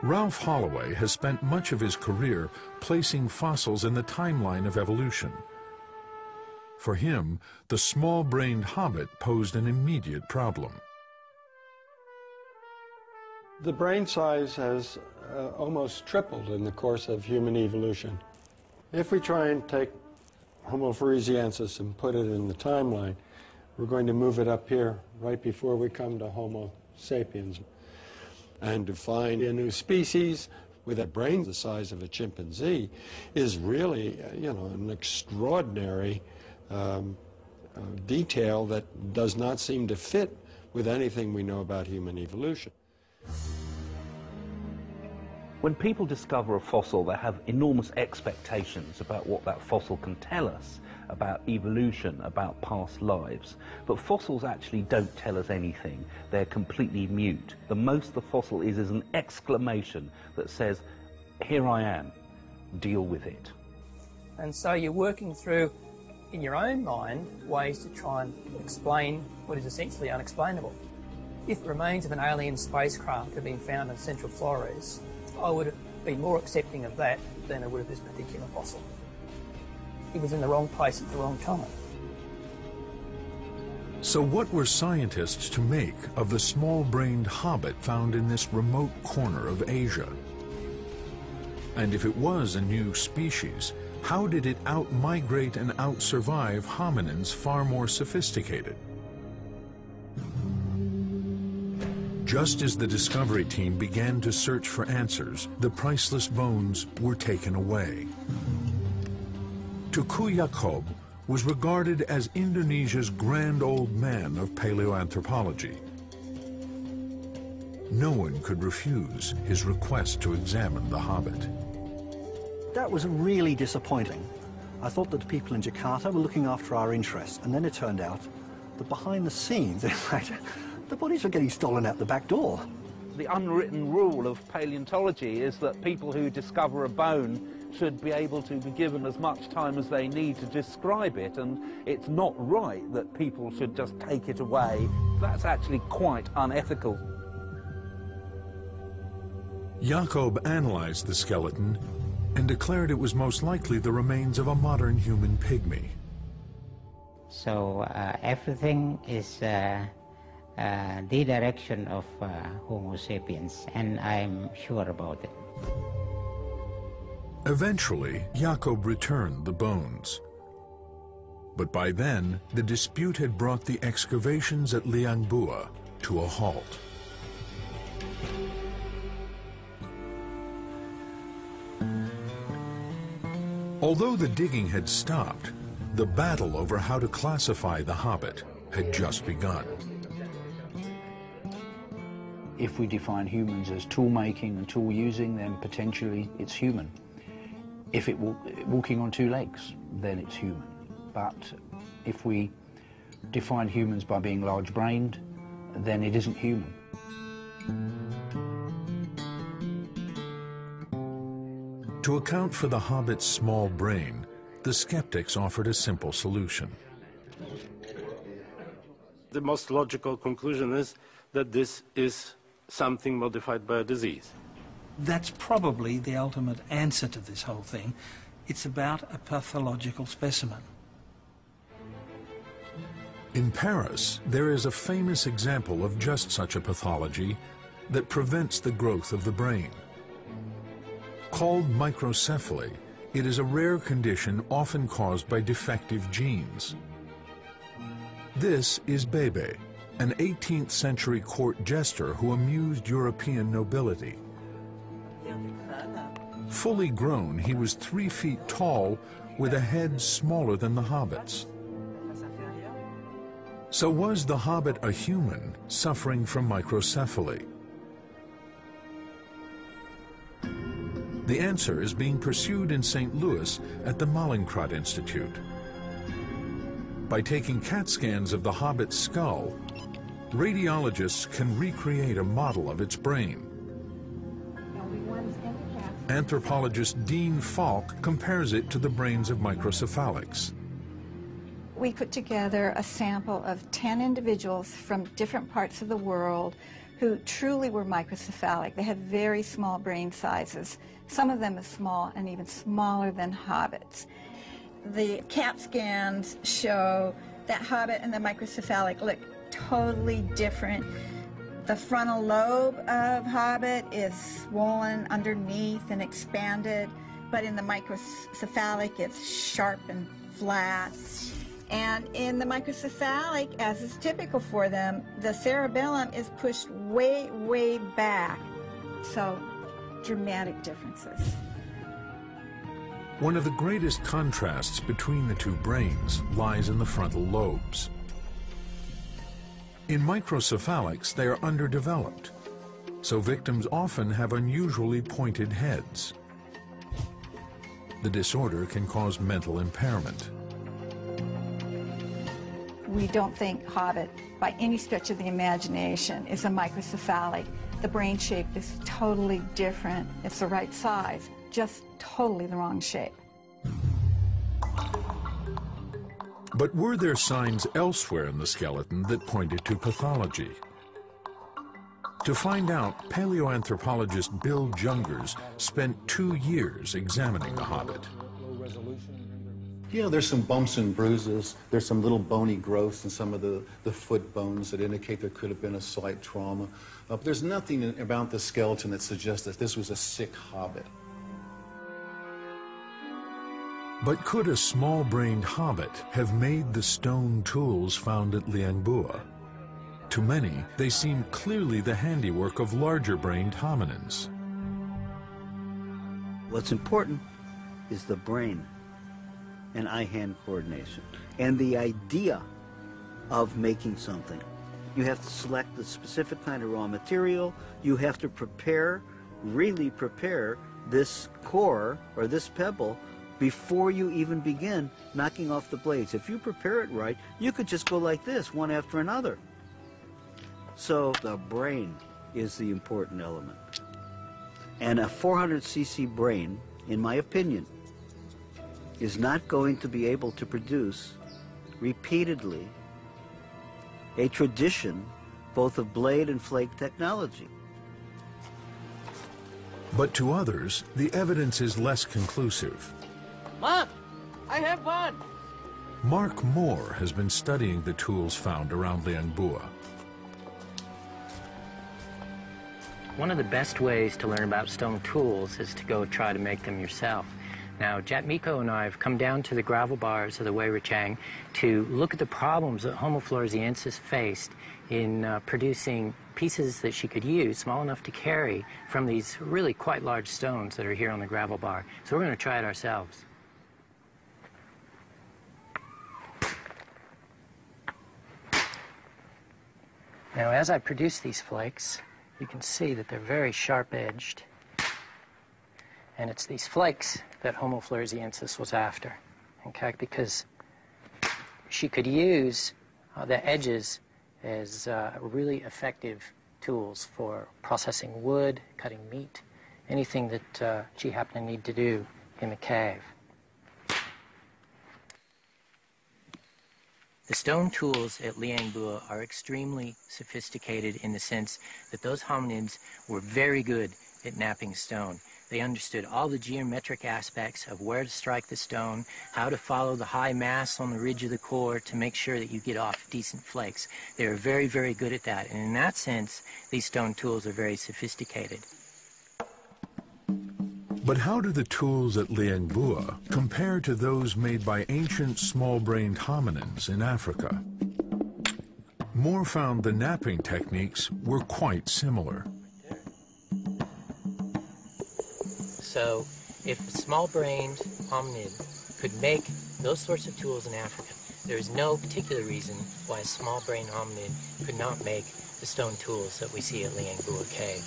Ralph Holloway has spent much of his career placing fossils in the timeline of evolution. For him, the small-brained hobbit posed an immediate problem. The brain size has almost tripled in the course of human evolution. If we try and take Homo floresiensis and put it in the timeline, we're going to move it up here right before we come to Homo sapiens. And to find a new species with a brain the size of a chimpanzee is really, an extraordinary detail that does not seem to fit with anything we know about human evolution. When people discover a fossil, they have enormous expectations about what that fossil can tell us about evolution, about past lives. But fossils actually don't tell us anything. They're completely mute. The most the fossil is an exclamation that says, "Here I am, deal with it." And so you're working through, in your own mind, ways to try and explain what is essentially unexplainable. If remains of an alien spacecraft had been found in central Flores, I would have been more accepting of that than I would of this particular fossil. It was in the wrong place at the wrong time. So what were scientists to make of the small-brained hobbit found in this remote corner of Asia? And if it was a new species, how did it out-migrate and out-survive hominins far more sophisticated? Just as the discovery team began to search for answers, the priceless bones were taken away. Tuku Yaakob was regarded as Indonesia's grand old man of paleoanthropology. No one could refuse his request to examine the hobbit. That was really disappointing. I thought that the people in Jakarta were looking after our interests, and then it turned out that behind the scenes, in fact, the bodies were getting stolen out the back door. The unwritten rule of paleontology is that people who discover a bone should be able to be given as much time as they need to describe it, and it's not right that people should just take it away. That's actually quite unethical. Yaakob analyzed the skeleton and declared it was most likely the remains of a modern human pygmy. So everything is the direction of Homo sapiens, and I'm sure about it. Eventually, Yaakob returned the bones. But by then, the dispute had brought the excavations at Liang Bua to a halt. Although the digging had stopped, the battle over how to classify the hobbit had just begun. If we define humans as tool making and tool using, then potentially it's human. If it's walking on two legs, then it's human. But if we define humans by being large-brained, then it isn't human. To account for the hobbit's small brain, the skeptics offered a simple solution. The most logical conclusion is that this is something modified by a disease. That's probably the ultimate answer to this whole thing. It's about a pathological specimen. In Paris, there is a famous example of just such a pathology that prevents the growth of the brain. Called microcephaly, it is a rare condition often caused by defective genes. This is Bebe, an 18th century court jester who amused European nobility. Fully grown, he was 3 feet tall with a head smaller than the hobbit's. So was the hobbit a human suffering from microcephaly? The answer is being pursued in St. Louis at the Mallinckrodt Institute. By taking CAT scans of the hobbit's skull, radiologists can recreate a model of its brain. Anthropologist Dean Falk compares it to the brains of microcephalics. We put together a sample of 10 individuals from different parts of the world who truly were microcephalic. They had very small brain sizes, some of them as small and even smaller than hobbits. The CAT scans show that hobbit and the microcephalic look totally different. The frontal lobe of hobbit is swollen underneath and expanded, but in the microcephalic it's sharp and flat. And in the microcephalic, as is typical for them, the cerebellum is pushed way, way back. So, dramatic differences. One of the greatest contrasts between the two brains lies in the frontal lobes. In microcephalics, they are underdeveloped, so victims often have unusually pointed heads. The disorder can cause mental impairment. We don't think hobbit, by any stretch of the imagination, is a microcephalic. The brain shape is totally different. It's the right size, just totally the wrong shape. But were there signs elsewhere in the skeleton that pointed to pathology? To find out, paleoanthropologist Bill Jungers spent 2 years examining the hobbit. Yeah, there's some bumps and bruises. There's some little bony growths in some of the foot bones that indicate there could have been a slight trauma. But there's nothing about the skeleton that suggests that this was a sick hobbit. But could a small-brained hobbit have made the stone tools found at Liang Bua? To many, they seem clearly the handiwork of larger-brained hominins. What's important is the brain and eye-hand coordination and the idea of making something. You have to select the specific kind of raw material. You have to prepare, really prepare this core or this pebble before you even begin knocking off the blades. If you prepare it right, you could just go like this, one after another. So the brain is the important element. And a 400cc brain, in my opinion, is not going to be able to produce repeatedly a tradition both of blade and flake technology. But to others, the evidence is less conclusive. Mom, I have one! Mark Moore has been studying the tools found around Liang Bua. One of the best ways to learn about stone tools is to go try to make them yourself. Now, Jat Miko and I have come down to the gravel bars of the Wei Wuchang to look at the problems that Homo floresiensis faced in producing pieces that she could use, small enough to carry, from these really quite large stones that are here on the gravel bar. So we're going to try it ourselves. Now, as I produce these flakes, you can see that they're very sharp-edged. And it's these flakes that Homo floresiensis was after, okay? Because she could use the edges as really effective tools for processing wood, cutting meat, anything that she happened to need to do in the cave. The stone tools at Liang Bua are extremely sophisticated in the sense that those hominids were very good at knapping stone. They understood all the geometric aspects of where to strike the stone, how to follow the high mass on the ridge of the core to make sure that you get off decent flakes. They were very, very good at that. And in that sense, these stone tools are very sophisticated. But how do the tools at Liang Bua compare to those made by ancient small-brained hominins in Africa? Moore found the knapping techniques were quite similar. So if a small-brained hominid could make those sorts of tools in Africa, there is no particular reason why a small-brained hominid could not make the stone tools that we see at Liang Bua Cave.